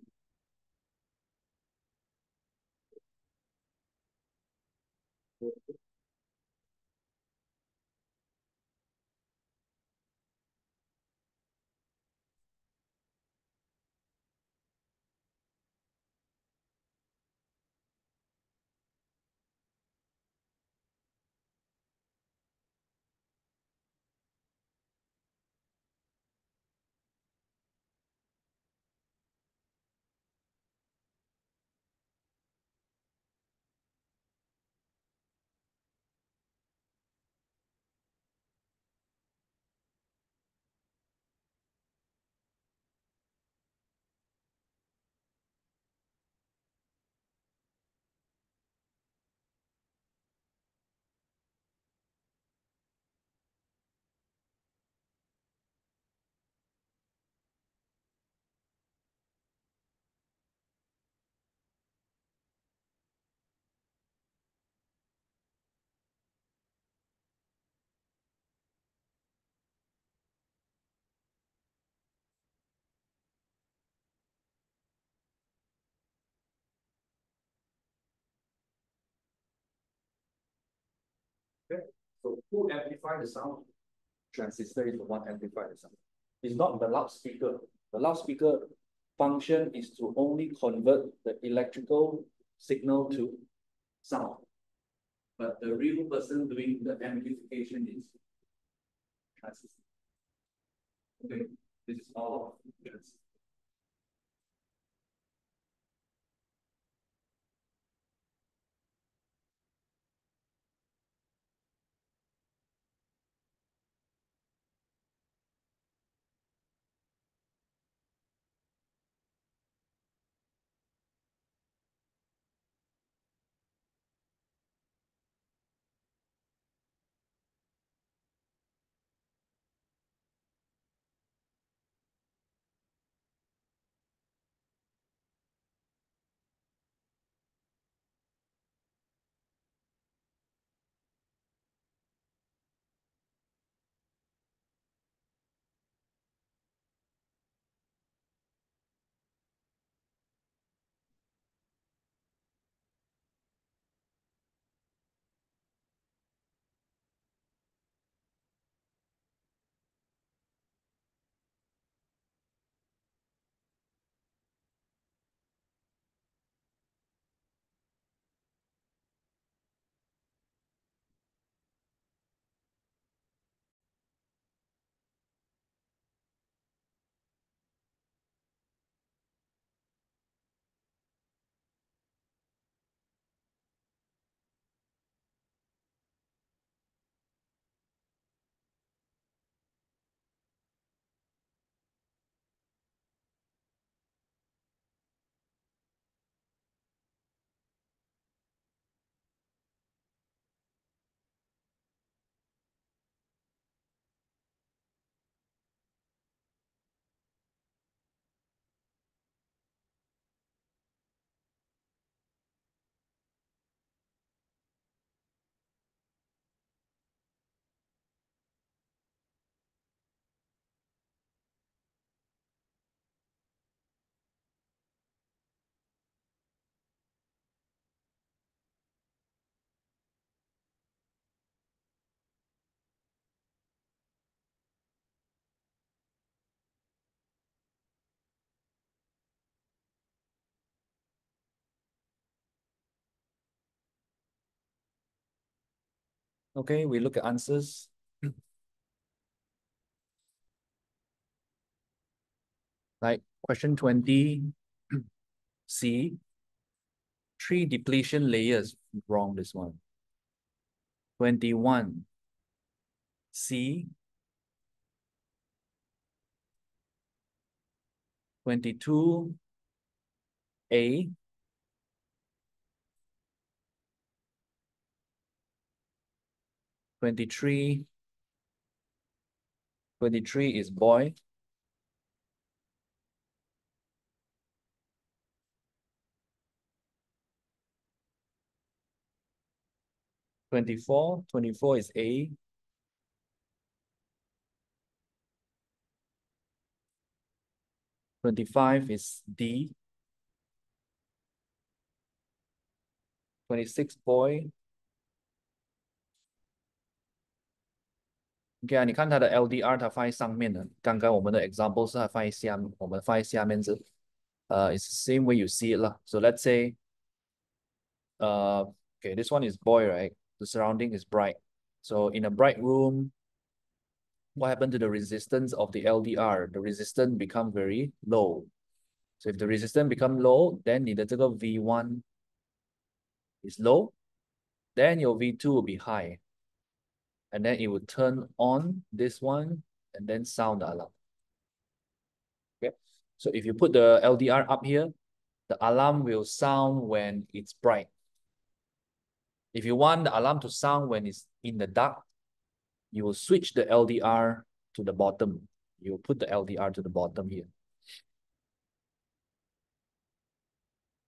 Okay, so who amplify the sound? Transistor is the one amplify the sound. It's not the loudspeaker. The loudspeaker function is to only convert the electrical signal to sound. But the real person doing the amplification is transistor. Okay, this is all of transistor. Okay, we look at answers. Like question 20, C, 3 depletion layers. Wrong, this one. 21, C. 22, A. 23, 23 is boy. 24, 24 is A. 25 is D. 26 boy. OK 啊，你看它的 LDR 它放在上面的，刚刚我们的 example 是它放在下面，我们放在下面是it's the same way you see it 啦。So let's say okay, this one is boy, right? The surrounding is bright. So in a bright room, what happened to the resistance of the LDR? The resistance become very low. So if the resistance become low, then 你的这个 V1 is low, then your V2 will be high. And then it will turn on this one and then sound the alarm. Okay. So if you put the LDR up here, the alarm will sound when it's bright. If you want the alarm to sound when it's in the dark, you will switch the LDR to the bottom. You will put the LDR to the bottom here.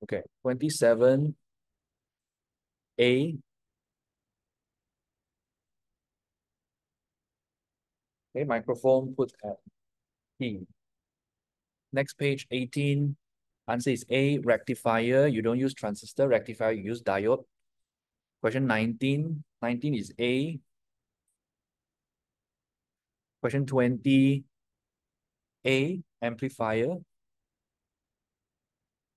Okay, 27, A. Okay, microphone put at P. Next page, 18. Answer is A, rectifier. You don't use transistor. Rectifier, you use diode. Question 19. 19 is A. Question 20. A, amplifier.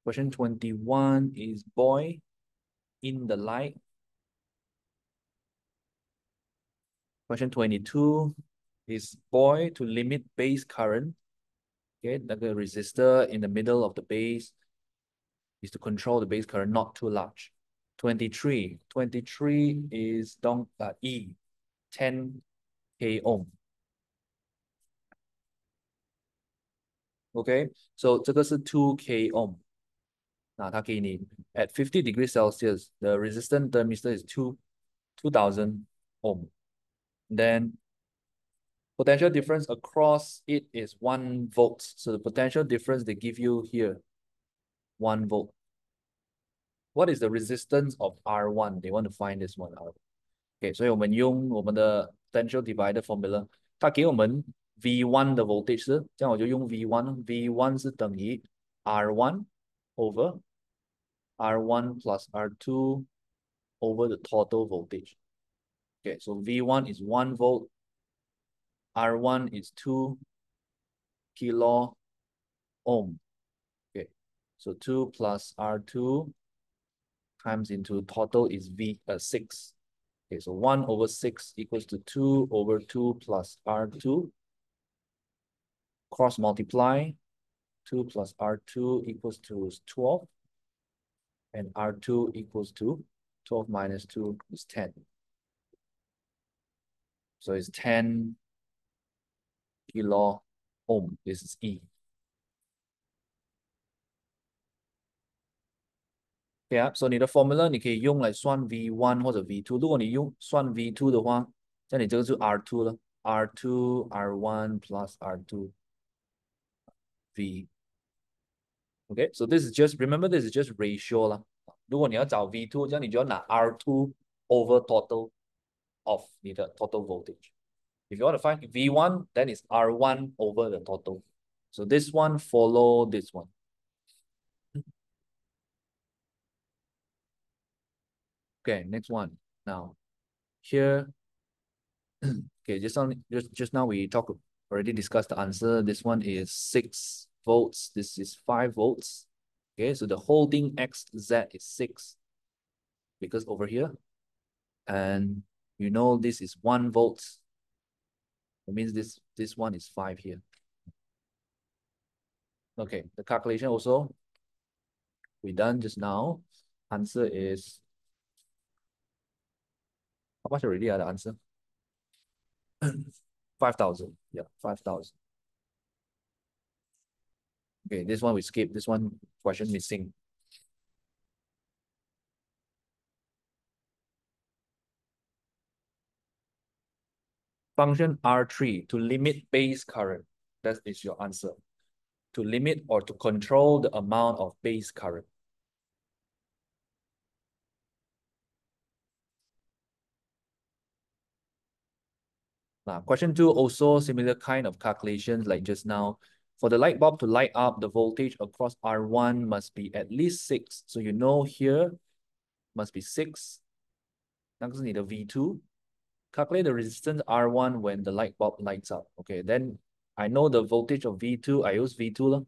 Question 21 is boy in the light. Question 22 is boy to limit base current. Okay, the resistor in the middle of the base is to control the base current not too large. 23 is E, 10 k ohm. Okay, so 这个是 2 k ohm. 那它给你 at 50 degrees Celsius, the resistance thermistor is 2000 ohm. Then potential difference across it is 1 volt. So the potential difference they give you here, 1 volt. What is the resistance of R1? They want to find this one out. Okay, 所以我们用我们的 potential divider formula，它给我们 V1 的 voltage 是，这样我就用 V1 是等于 R1 over R1 plus R2 over the total voltage. Okay, so V1 is 1 volt, R1 is 2 kilo ohm. Okay, so 2 plus R2 times into total is 6. Okay, so 1 over 6 equals to 2 over 2 plus R2. Cross multiply, 2 plus R2 equals to 12. And R2 equals to 12 minus 2 is 10. So it's 10 kilo ohm. This is E. Okay 啊，所以你的 formula 你可以用来算 V1 或者 V2。如果你用算 V2 的话，这样你这个就 R2 了。R2 R1 plus R2 V. Okay, so this is just, remember this is just ratio 啦。如果你要找 V2，这样你就要拿 R2 over total of 你的 total voltage. If you want to find V1, then it's R1 over the total. So this one follow this one. Okay, next one. Now, here, okay, just now we already discussed the answer. This one is 6 volts. This is 5 volts. Okay, so the holding XZ is 6 because over here. And You know this is 1 volt. That means this one is 5 here. Okay, the calculation also we done just now. Answer is how much already are the answer? 5,000. Yeah, 5,000. Okay, this one we skip. This one question missing. Function R3 to limit base current. That is your answer. To limit or to control the amount of base current. Now, question 2 also similar kind of calculations like just now. For the light bulb to light up, the voltage across R1 must be at least 6. So you know here must be 6. 那个是你的 V2. Calculate the resistance R1 when the light bulb lights up. Okay, then I know the voltage of V2. I use V2 lah.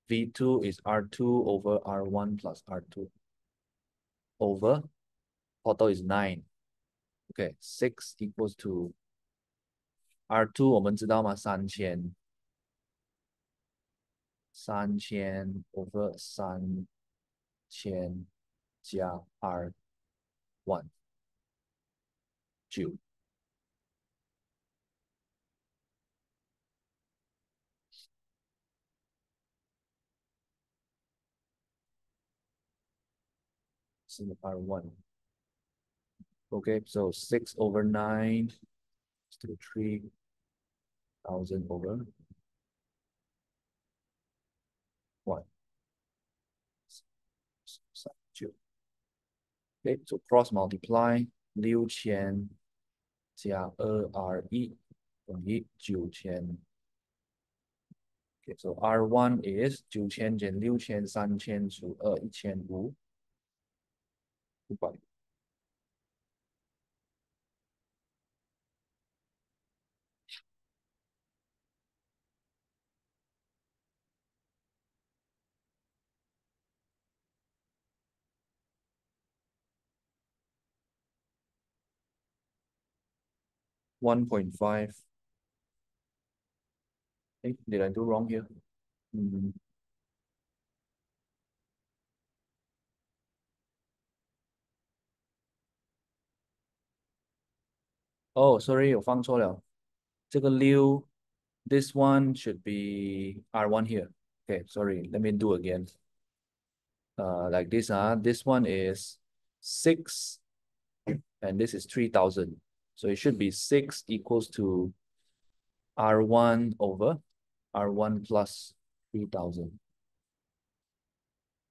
V2 is R2 over R1 plus R2 over total is 9. Okay, 6 equals to R2 我们知道吗？3000 over 3000加 R1 9。是 R1. Okay, so 6 over 9 is to 3,000 over 1. Okay, so cross multiply 6000加 2R1 等于9000。Okay, so R1 is 9000减6000 3000除2 1500 500。1.5. Hey, did I do wrong here? Oh, sorry, 我放错了。这个6 this one should be R1 here. Okay, sorry, let me do again. Like this, this one is 6 and this is 3,000. So it should be 6 equals to R1 over R1 plus 3,000.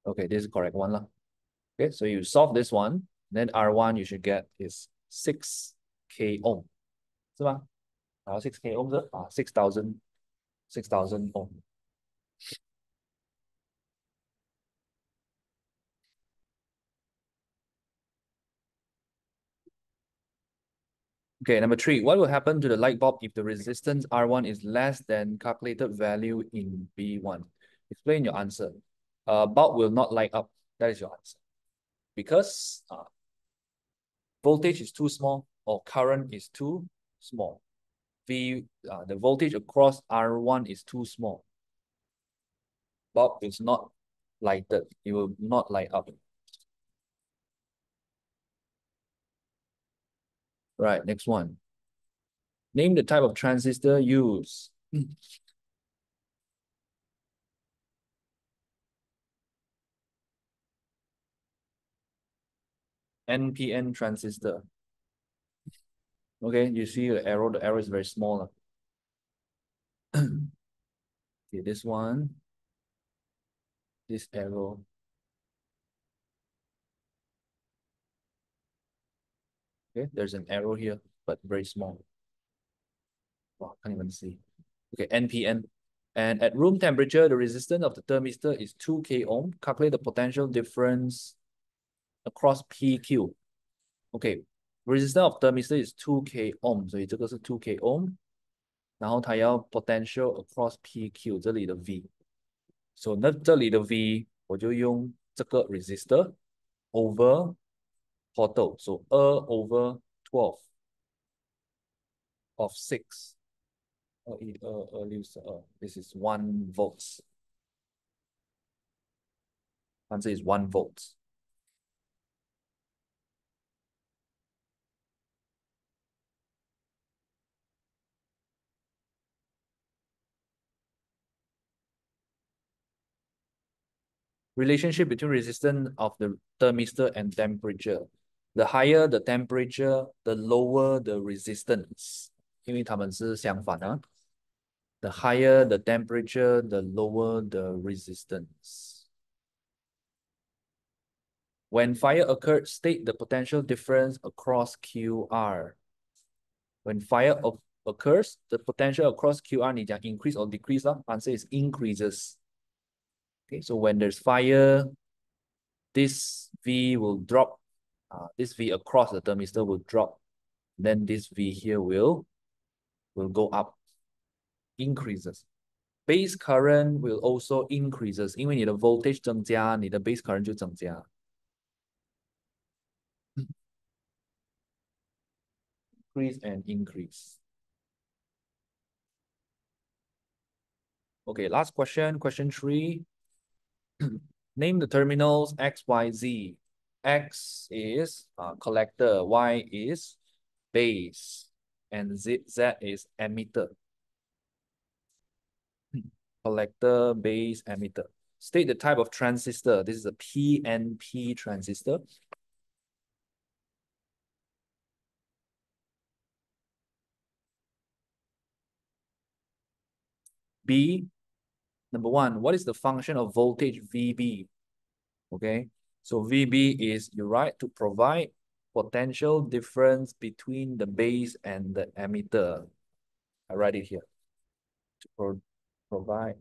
Okay, this is the correct one. Okay, so you solve this one, then R1 you should get is 6K ohm. 是吧？然后 6K ohm 是6,000 ohm. Okay, number 3. What will happen to the light bulb if the resistance R1 is less than calculated value in B1? Explain your answer. Bulb will not light up. That is your answer. Because voltage is too small or current is too small. The voltage across R1 is too small. Bulb is not lighted. It will not light up. Right, next one. Name the type of transistor used. NPN transistor. Okay, you see the arrow is very small. Okay, this one, this arrow. Okay, there's an arrow here, but very small. Wow, can't even see. Okay, NPN. And at room temperature, the resistance of the thermistor is 2K ohm. Calculate the potential difference across PQ. Okay, resistance of thermistor is 2K ohm, 所以这个是 2K ohm. 然后它要 potential across PQ 这里的 V。So 那这里的 V 我就用这个 resistor over total. So 2 over 12. of 6. This is 1 volts. Answer is 1 volt. Relationship between resistance of the thermistor and temperature. The higher the temperature, the lower the resistance. 因为它们是相反啊。The higher the temperature, the lower the resistance. When fire occurred, state the potential difference across QR. When fire occurs, the potential across QR 你讲 increase or decrease lah? Answer is increases. Okay, so when there's fire, this V will drop. This V across the thermistor will drop. Then this V here will go up, increases. Base current will also increases. 因为你的 voltage 增加，你的 base current 就增加。Increase and increase. Okay, last question, question 3. Name the terminals X, Y, Z. X is collector, Y is base, and Z is emitter. Collector, base, emitter. State the type of transistor. This is a PNP transistor. B, number 1, what is the function of voltage VB? Okay, so VB is, you're right, to provide potential difference between the base and the emitter. I write it here. To provide,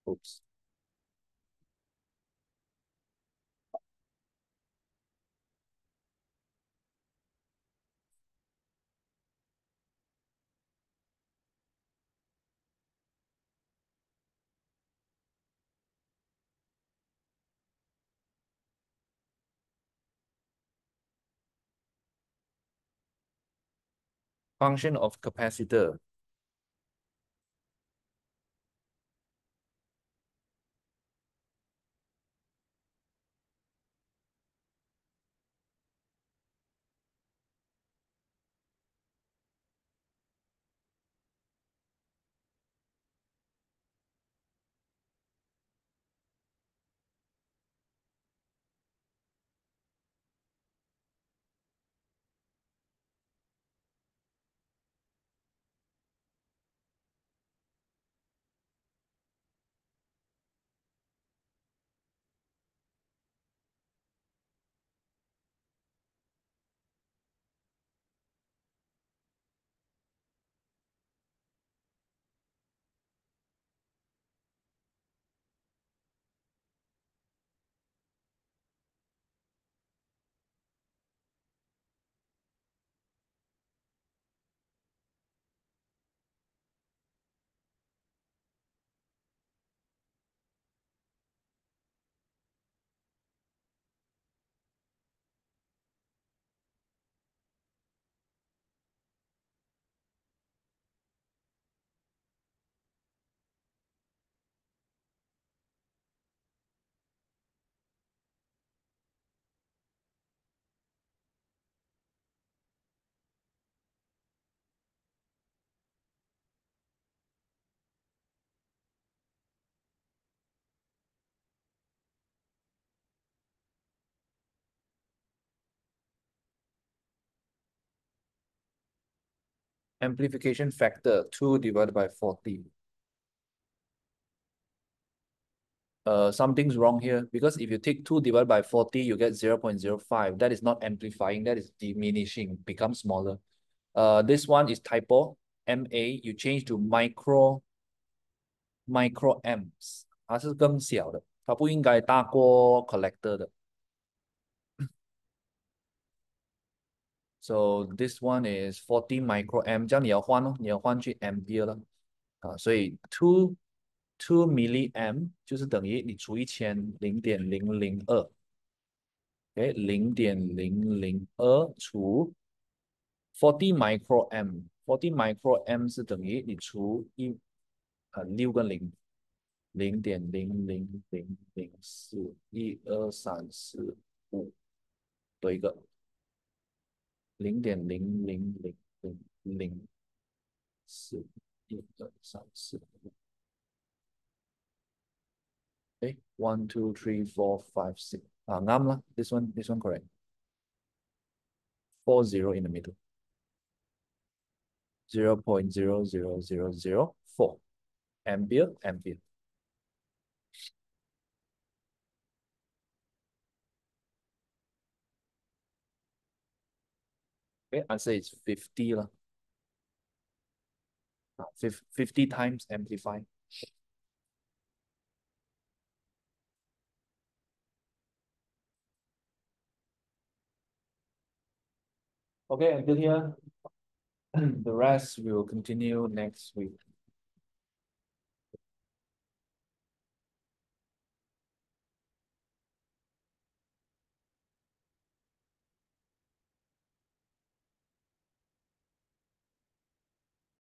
oops. Function of capacitor. Amplification factor 2 divided by 40. Something's wrong here, because if you take 2 divided by 40, you get 0.05. That is not amplifying, that is diminishing, becomes smaller. This one is typo, MA, you change to microamps. 它是更小的，它不应该大过 collector 的。So this one is 40 microamp， 这样你要换哦，你要换去 ampere 了。所以 two milliamp 就是等于你除1000 0.002，OK， 0.002除40 microamp，40 microamp 是等于你除6跟0，0.00004，12345多一个0.00004，12345。Okay, 1, 2, 3, 4, 5, 6. Ngam lah. This one correct. 40 in the middle. 0.00004 ampere. Okay, answer is 50 lah. 50 times amplify. Okay, until here. The rest we will continue next week.